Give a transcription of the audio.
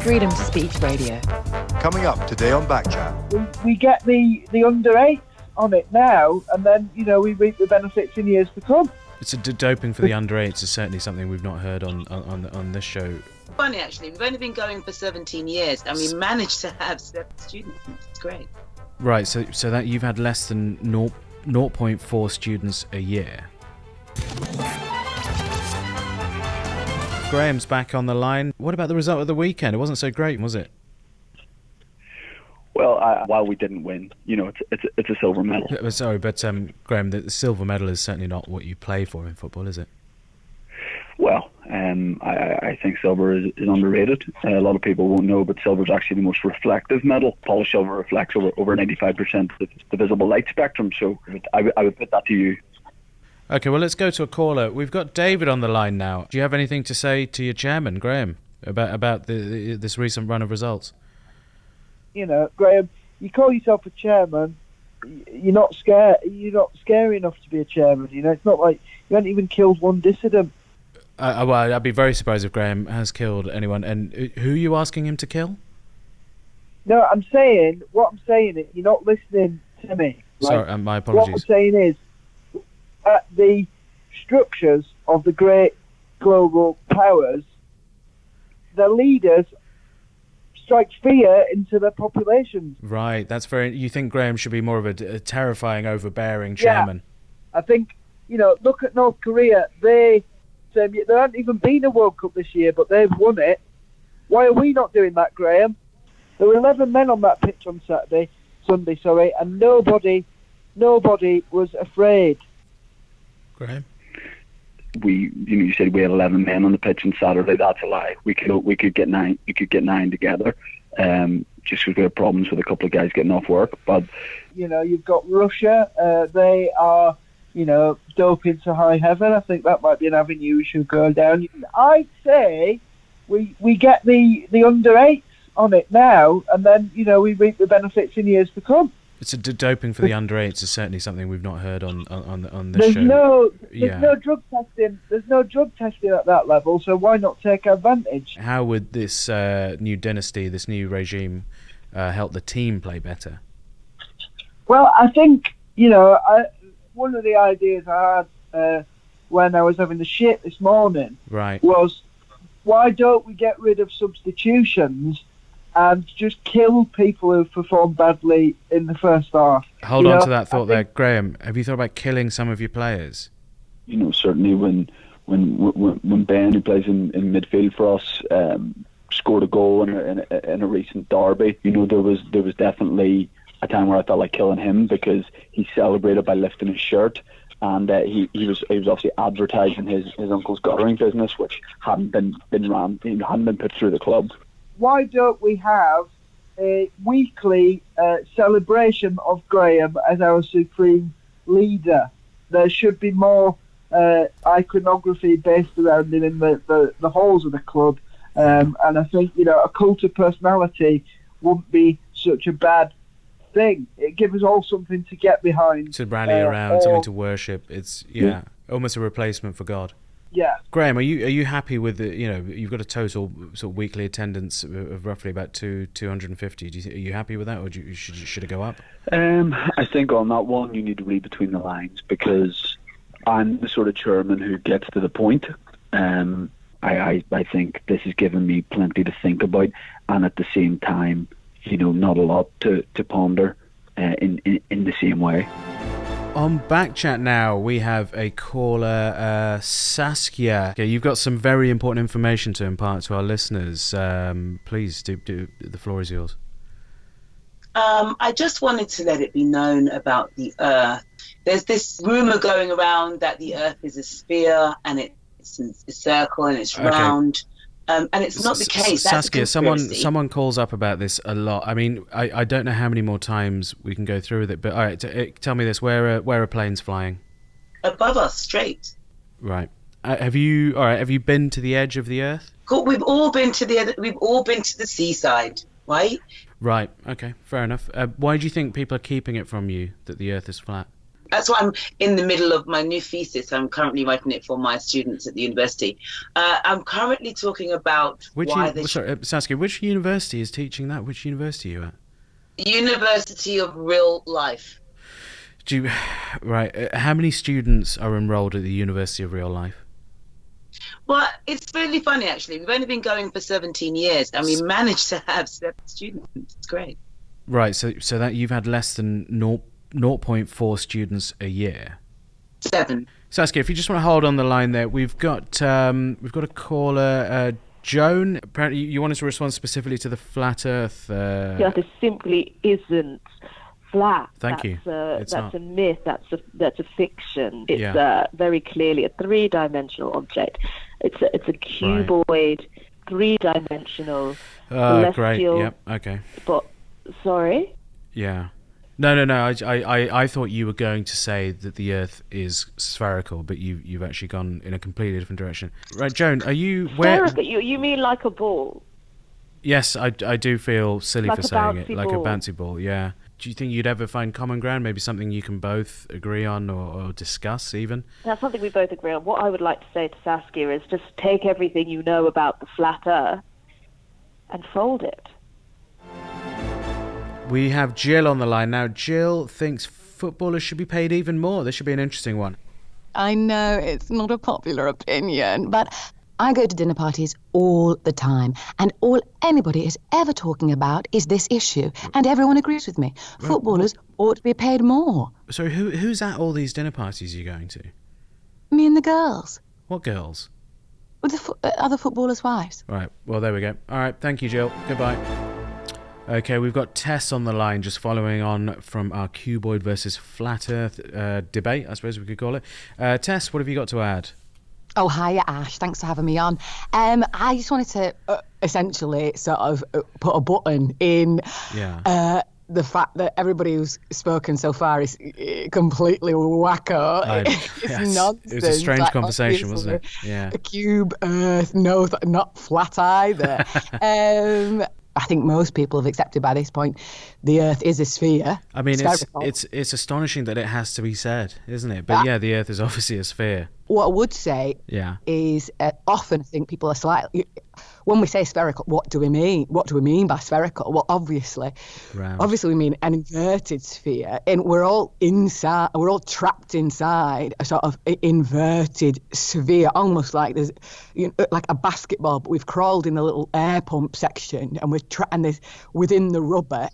Freedom to Speech Radio. Coming up today on Backchat. We get the under 8s on it now, and then, we reap the benefits in years to come. It's doping for the under 8s is certainly something we've not heard on this show. Funny, actually. We've only been going for 17 years, and we managed to have 7 students. It's great. Right, so that you've had less than 0.4 students a year. Graham's back on the line. What about the result of the weekend? It wasn't so great, was it? Well, while we didn't win, it's a silver medal. Sorry, but Graham, the silver medal is certainly not what you play for in football, is it? Well, I think silver is underrated. A lot of people won't know, but silver is actually the most reflective medal. Polished silver reflects over 95% of the visible light spectrum, so I would put that to you. Okay, well, let's go to a caller. We've got David on the line now. Do you have anything to say to your chairman, Graham, about this recent run of results? Graham, you call yourself a chairman. You're not scared. You're not scary enough to be a chairman. It's not like you haven't even killed one dissident. Well, I'd be very surprised if Graham has killed anyone. And who are you asking him to kill? No, what I'm saying is you're not listening to me. Sorry, my apologies. What I'm saying is the structures of the great global powers, the leaders strike fear into their populations. Right, that's very... You think Graham should be more of a terrifying, overbearing chairman? Yeah, I think, look at North Korea. There hasn't even been a World Cup this year, but they've won it. Why are we not doing that, Graham? There were 11 men on that pitch on Sunday, and nobody was afraid. Graham? You said we had 11 men on the pitch on Saturday. That's a lie. We could get 9. We could get 9 together. Just because we had problems with a couple of guys getting off work. But you've got Russia. They are, doping to high heaven. I think that might be an avenue we should go down. I'd say we get the under 8s on it now, and then we reap the benefits in years to come. It's doping for the under 8s is certainly something we've not heard on this show. There's no drug testing. There's no drug testing at that level, so why not take advantage? How would this new dynasty, this new regime, help the team play better? Well, I think one of the ideas I had when I was having the shit this morning was, why don't we get rid of substitutions and just kill people who perform badly in the first half? Hold on to that thought there, Graham. Have you thought about killing some of your players? Certainly when Ben, who plays in midfield for us, scored a goal in a recent derby, there was definitely a time where I felt like killing him, because he celebrated by lifting his shirt, and he was obviously advertising his uncle's guttering business, which hadn't been put through the club. Why don't we have a weekly celebration of Graham as our supreme leader? There should be more iconography based around him in the halls of the club, and I think a cult of personality wouldn't be such a bad thing. It gives us all something to get behind, to rally around, something to worship. It's almost a replacement for God. Yeah. Graham, are you happy with the, you've got a total sort of weekly attendance of roughly about 250. Are you happy with that, or should it go up? I think on that one you need to read between the lines, because I'm the sort of chairman who gets to the point. I think this has given me plenty to think about, and at the same time, not a lot to ponder in the same way. On Backchat now, we have a caller, Saskia. Okay, you've got some very important information to impart to our listeners. Please, do the floor is yours. I just wanted to let it be known about the Earth. There's this rumour going around that the Earth is a sphere, and it's a circle, and it's round. And it's not the case. Saskia, someone calls up about this a lot. I mean, I don't know how many more times we can go through with it, but all right, tell me this: where are planes flying? Above us, straight. Right. Have you been to the edge of the Earth? Cool. We've all been to the seaside, right? Right. Okay. Fair enough. Why do you think people are keeping it from you that the Earth is flat? That's why I'm in the middle of my new thesis. I'm currently writing it for my students at the university. I'm currently talking about Saskia, which university is teaching that? Which university are you at? University of Real Life. Right. How many students are enrolled at the University of Real Life? Well, it's really funny, actually. We've only been going for 17 years, and we managed to have 7 students. It's great. Right. So that you've had less than 0.4 students a year. 7. Saskia, if you just want to hold on the line there, we've got a caller, Joan. Apparently, you wanted to respond specifically to the flat Earth. The Earth simply isn't flat. Thank you. That's a myth. That's a fiction. It's very clearly a 3-dimensional object. It's a cuboid, right. 3-dimensional celestial. Great. Yep. Okay. But sorry. Yeah. No. I thought you were going to say that the Earth is spherical, but you've actually gone in a completely different direction. Right, Joan, are you where? Spherical? You mean like a ball? Yes, I do feel silly like for saying it, like a bouncy ball. Yeah. Do you think you'd ever find common ground? Maybe something you can both agree on or discuss even? That's something we both agree on. What I would like to say to Saskia is just take everything you know about the flat Earth and fold it. We have Jill on the line now. Jill thinks footballers should be paid even more. This should be an interesting one. I know it's not a popular opinion, but I go to dinner parties all the time, and all anybody is ever talking about is this issue, and everyone agrees with me. Footballers ought to be paid more. So who's at all these dinner parties you're going to? Me and the girls. What girls? With the other footballers' wives. Right, well, there we go. All right, thank you, Jill. Goodbye. Okay, we've got Tess on the line, just following on from our cuboid versus flat Earth debate, I suppose we could call it. Tess, what have you got to add? Oh, hiya, Ash. Thanks for having me on. I just wanted to essentially sort of put a button in the fact that everybody who's spoken so far is completely wacko. It's nonsense. It was a strange conversation, wasn't it? Yeah. A cube Earth, no, not flat either. I think most people have accepted by this point the Earth is a sphere. I mean, it's astonishing that it has to be said, isn't it? But the Earth is obviously a sphere. What I would say is often I think people are slightly... When we say spherical, what do we mean? What do we mean by spherical? Well, obviously we mean an inverted sphere, and we're all trapped inside a sort of inverted sphere, almost like there's, like a basketball, but we've crawled in the little air pump section, and we're within the rubber.